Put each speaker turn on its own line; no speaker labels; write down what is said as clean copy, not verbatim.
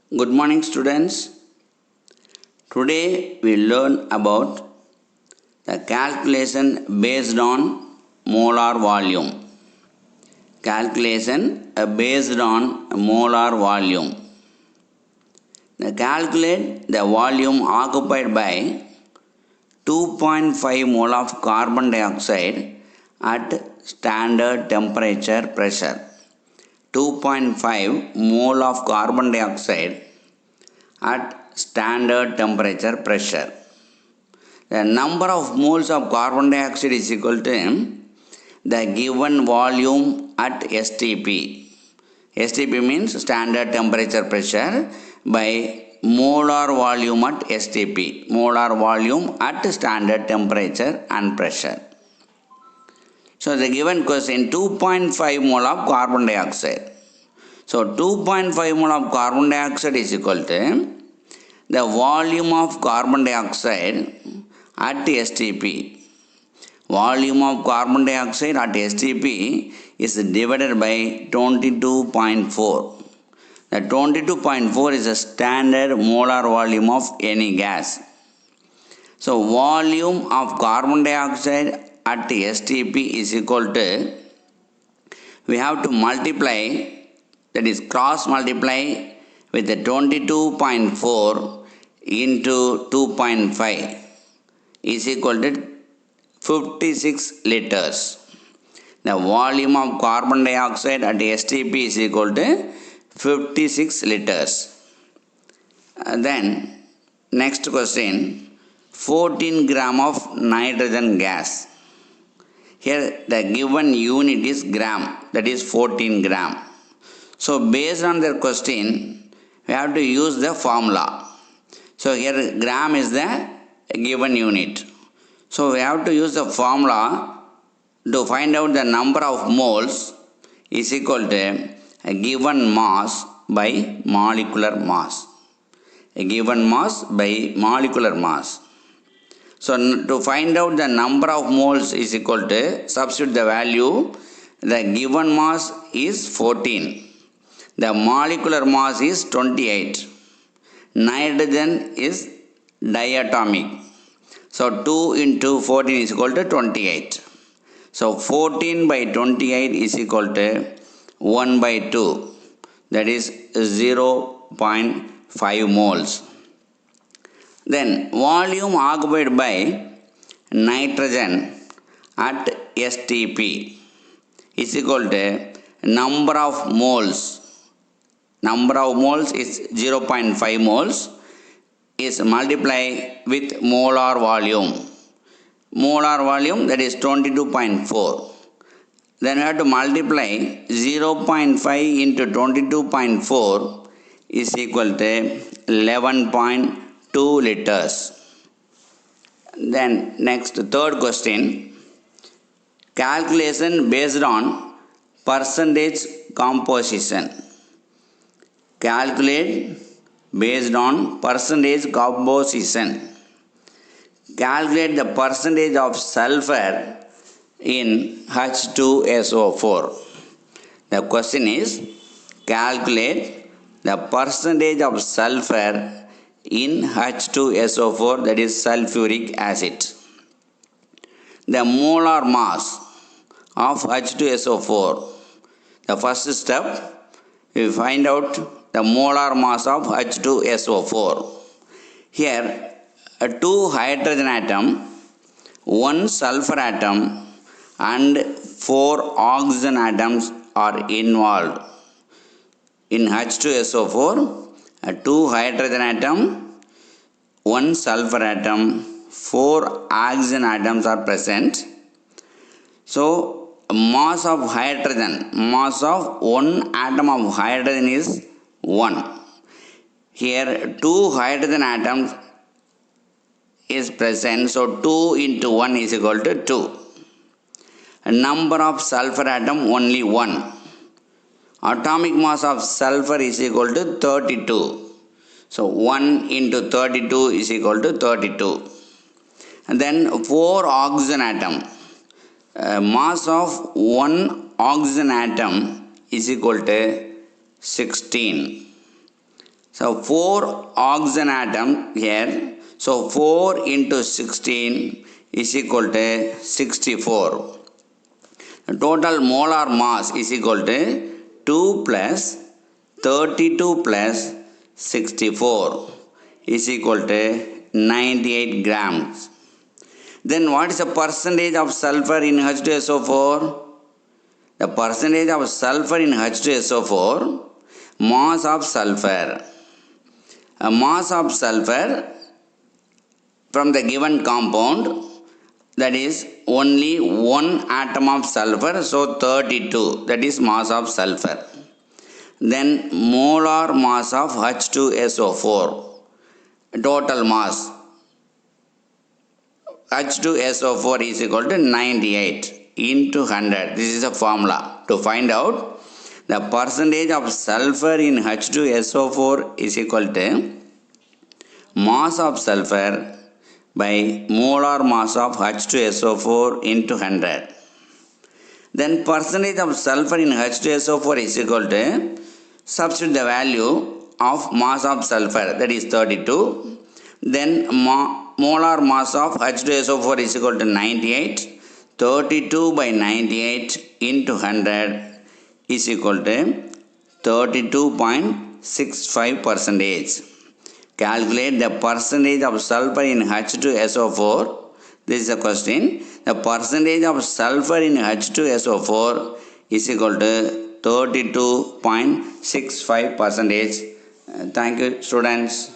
Good morning, students. Today we learn about the calculation based on molar volume. Calculation based on molar volume. Calculate the volume occupied by 2.5 mole of carbon dioxide at standard temperature pressure. 2.5 mole of carbon dioxide at standard temperature pressure. The number of moles of carbon dioxide is equal to the given volume at STP. STP means standard temperature pressure by molar volume at STP. Molar volume at standard temperature and pressure. So the given question 2.5 mole of carbon dioxide. So 2.5 mole of carbon dioxide is equal to the volume of carbon dioxide at STP. Volume of carbon dioxide at STP is divided by 22.4. The 22.4 is the standard molar volume of any gas. So volume of carbon dioxide at STP is equal to, we have to multiply, that is cross multiply with the 22.4 into 2.5 is equal to 56 liters. The volume of carbon dioxide at STP is equal to 56 liters. Then next question, 14 gram of nitrogen gas. Here the given unit is gram, that is 14 gram. So based on their question, we have to use the formula. So here gram is the given unit. So we have to use the formula to find out the number of moles is equal to a given mass by molecular mass. A given mass by molecular mass. So to find out the number of moles is equal to, substitute the value, the given mass is 14. The molecular mass is 28. Nitrogen is diatomic. So 2 into 14 is equal to 28. So 14 by 28 is equal to 1 by 2. That is 0.5 moles. Then volume occupied by nitrogen at STP is equal to number of moles. Number of moles is 0.5 moles is multiplied with molar volume. Molar volume, that is 22.4. Then we have to multiply 0.5 into 22.4 is equal to 11.2 liters. Then next, third question, calculation based on percentage composition. Calculate based on percentage composition. Calculate the percentage of sulfur in H2SO4. The question is, calculate the percentage of sulfur in H2SO4, that is sulfuric acid. The molar mass of H2SO4. The first step, we find out the molar mass of H2SO4. Here, 2 hydrogen atom, 1 sulfur atom and 4 oxygen atoms are involved. In H2SO4, 2 hydrogen atom, 1 sulfur atom, 4 oxygen atoms are present. So mass of hydrogen, mass of one atom of hydrogen is 1. Here 2 hydrogen atoms is present, so 2 into 1 is equal to 2. Number of sulfur atom only 1. Atomic mass of sulfur is equal to 32. So 1 into 32 is equal to 32. And then 4 oxygen atom. Mass of 1 oxygen atom is equal to 16. So 4 oxygen atom here. So 4 into 16 is equal to 64. The total molar mass is equal to 2 plus 32 plus 64 is equal to 98 grams. Then what is the percentage of sulfur in H2SO4? The percentage of sulfur in H2SO4, mass of sulfur. A mass of sulfur from the given compound, that is only one atom of sulfur, so 32, that is mass of sulfur. Then molar mass of H2SO4, total mass. H2SO4 is equal to 98 into 100. This is a formula to find out the percentage of sulfur in H2SO4 is equal to mass of sulfur by molar mass of H2SO4 into 100. Then percentage of sulfur in H2SO4 is equal to, substitute the value of mass of sulfur, that is 32. Then molar mass of H2SO4 is equal to 98. 32 by 98 into 100 is equal to 32.65 percentage. Calculate the percentage of sulfur in H2SO4. This is a question. The percentage of sulfur in H2SO4 is equal to 32.65 percentage. Thank you, students.